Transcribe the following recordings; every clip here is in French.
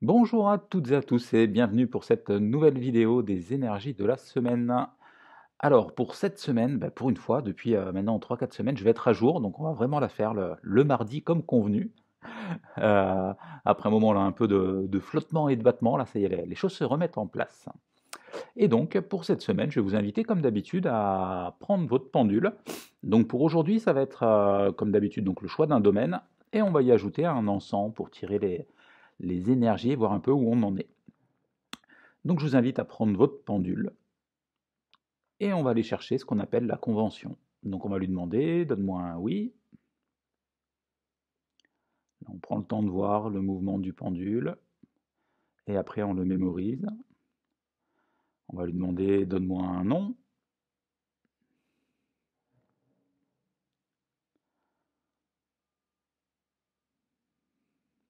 Bonjour à toutes et à tous et bienvenue pour cette nouvelle vidéo des énergies de la semaine. Alors pour cette semaine, pour une fois, depuis maintenant 3 4 semaines, je vais être à jour, donc on va vraiment la faire le mardi comme convenu. Euh, Après un moment là, un peu de flottement et de battement, là ça y est, les choses se remettent en place. Et donc pour cette semaine, je vais vous inviter comme d'habitude à prendre votre pendule. Donc pour aujourd'hui, ça va être comme d'habitude donc le choix d'un domaine et on va y ajouter un encens pour tirer les énergies et voir un peu où on en est. Donc je vous invite à prendre votre pendule et on va aller chercher ce qu'on appelle la convention. Donc on va lui demander, donne-moi un oui. On prend le temps de voir le mouvement du pendule et après on le mémorise. On va lui demander, donne-moi un non.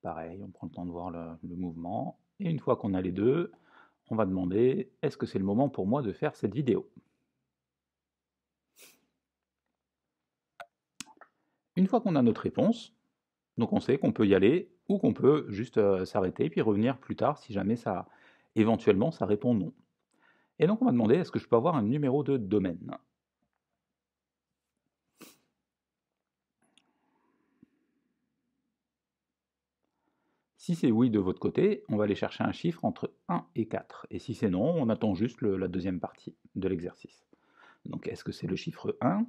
Pareil, on prend le temps de voir le mouvement. Et une fois qu'on a les deux, on va demander, est-ce que c'est le moment pour moi de faire cette vidéo? Une fois qu'on a notre réponse, donc on sait qu'on peut y aller ou qu'on peut juste s'arrêter et puis revenir plus tard si jamais ça, éventuellement, ça répond non. Et donc on va demander, est-ce que je peux avoir un numéro de domaine? Si c'est oui de votre côté, on va aller chercher un chiffre entre 1 et 4. Et si c'est non, on attend juste la deuxième partie de l'exercice. Donc est-ce que c'est le chiffre 1?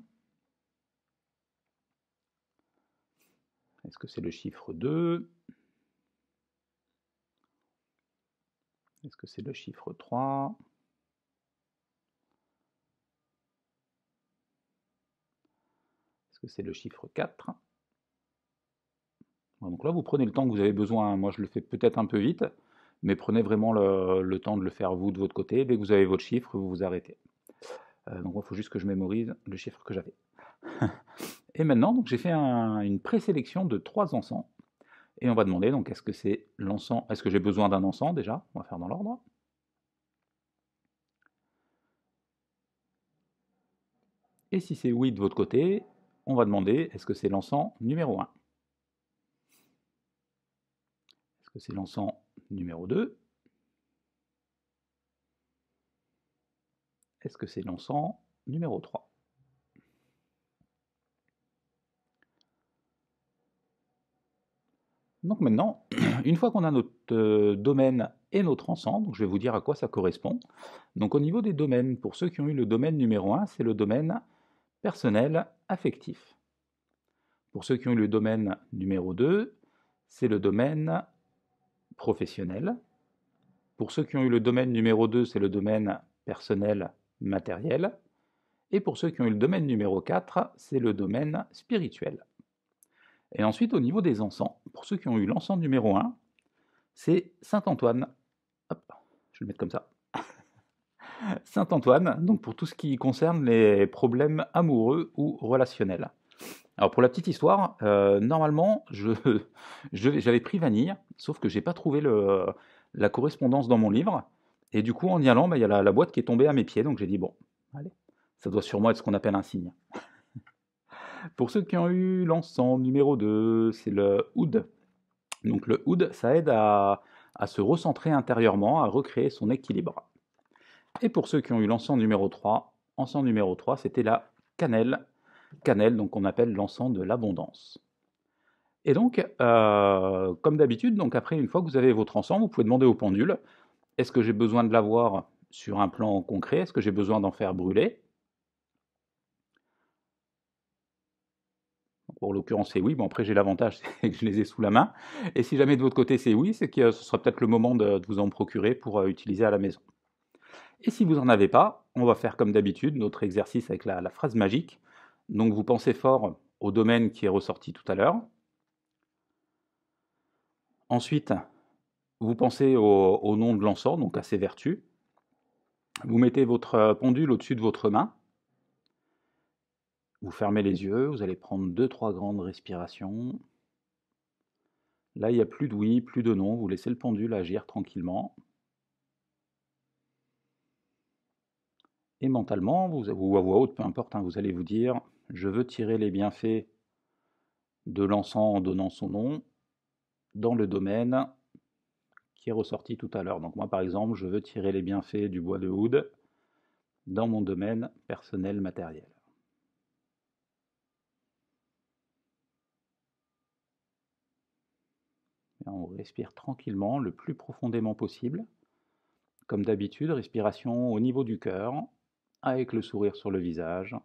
Est-ce que c'est le chiffre 2? Est-ce que c'est le chiffre 3? Est-ce que c'est le chiffre 4? Donc là, vous prenez le temps que vous avez besoin. Moi, je le fais peut-être un peu vite, mais prenez vraiment le temps de le faire vous de votre côté. Dès que vous avez votre chiffre, vous vous arrêtez. Donc il faut juste que je mémorise le chiffre que j'avais. Et maintenant, donc j'ai fait une présélection de 3 encens. Et on va demander, donc, est-ce que c'est l'encens? Est-ce que j'ai besoin d'un encens déjà? On va faire dans l'ordre. Et si c'est oui de votre côté, on va demander, est-ce que c'est l'encens numéro 1? Est-ce que c'est l'encens numéro 2? Est-ce que c'est l'encens numéro 3? Donc maintenant, une fois qu'on a notre domaine et notre encens, donc je vais vous dire à quoi ça correspond. Donc au niveau des domaines, pour ceux qui ont eu le domaine numéro 1, c'est le domaine personnel affectif. Pour ceux qui ont eu le domaine numéro 2, c'est le domaine professionnel. Pour ceux qui ont eu le domaine numéro 2, c'est le domaine personnel matériel. Et pour ceux qui ont eu le domaine numéro 4, c'est le domaine spirituel. Et ensuite, au niveau des encens, pour ceux qui ont eu l'encens numéro 1, c'est Saint-Antoine. Hop, je vais le mettre comme ça. Saint-Antoine, donc pour tout ce qui concerne les problèmes amoureux ou relationnels. Alors pour la petite histoire, normalement, j'avais pris Vanille, sauf que j'ai pas trouvé la correspondance dans mon livre. Et du coup, en y allant, il y a la boîte qui est tombée à mes pieds, donc j'ai dit, bon, allez, ça doit sûrement être ce qu'on appelle un signe. Pour ceux qui ont eu l'encens numéro 2, c'est le oud. Donc le oud, ça aide à se recentrer intérieurement, à recréer son équilibre. Et pour ceux qui ont eu l'encens numéro 3, c'était la cannelle. Cannelle, donc on appelle l'encens de l'abondance. Et donc, comme d'habitude, donc après, une fois que vous avez votre encens, vous pouvez demander au pendule, est-ce que j'ai besoin de l'avoir sur un plan concret? Est-ce que j'ai besoin d'en faire brûler? Pour l'occurrence, c'est oui. Bon, après, j'ai l'avantage, c'est que je les ai sous la main. Et si jamais de votre côté, c'est oui, c'est que ce sera peut-être le moment de vous en procurer pour utiliser à la maison. Et si vous n'en avez pas, on va faire comme d'habitude notre exercice avec la phrase magique. Donc vous pensez fort au domaine qui est ressorti tout à l'heure. Ensuite, vous pensez au nom de l'encens, donc à ses vertus. Vous mettez votre pendule au-dessus de votre main. Vous fermez les yeux, vous allez prendre 2 3 grandes respirations. Là, il n'y a plus de oui, plus de non, vous laissez le pendule agir tranquillement. Et mentalement, ou à voix haute, peu importe, vous allez vous dire, je veux tirer les bienfaits de l'encens en donnant son nom dans le domaine qui est ressorti tout à l'heure. Donc moi, par exemple, je veux tirer les bienfaits du bois de oud dans mon domaine personnel matériel. Et on respire tranquillement, le plus profondément possible. Comme d'habitude, respiration au niveau du cœur, avec le sourire sur le visage.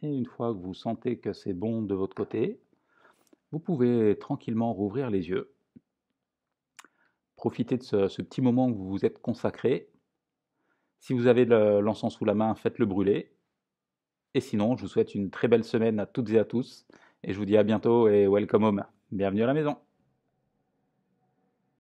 Et une fois que vous sentez que c'est bon de votre côté, vous pouvez tranquillement rouvrir les yeux. Profitez de ce petit moment que vous vous êtes consacré. Si vous avez de l'encens sous la main, faites-le brûler. Et sinon, je vous souhaite une très belle semaine à toutes et à tous. Et je vous dis à bientôt et welcome home. Bienvenue à la maison.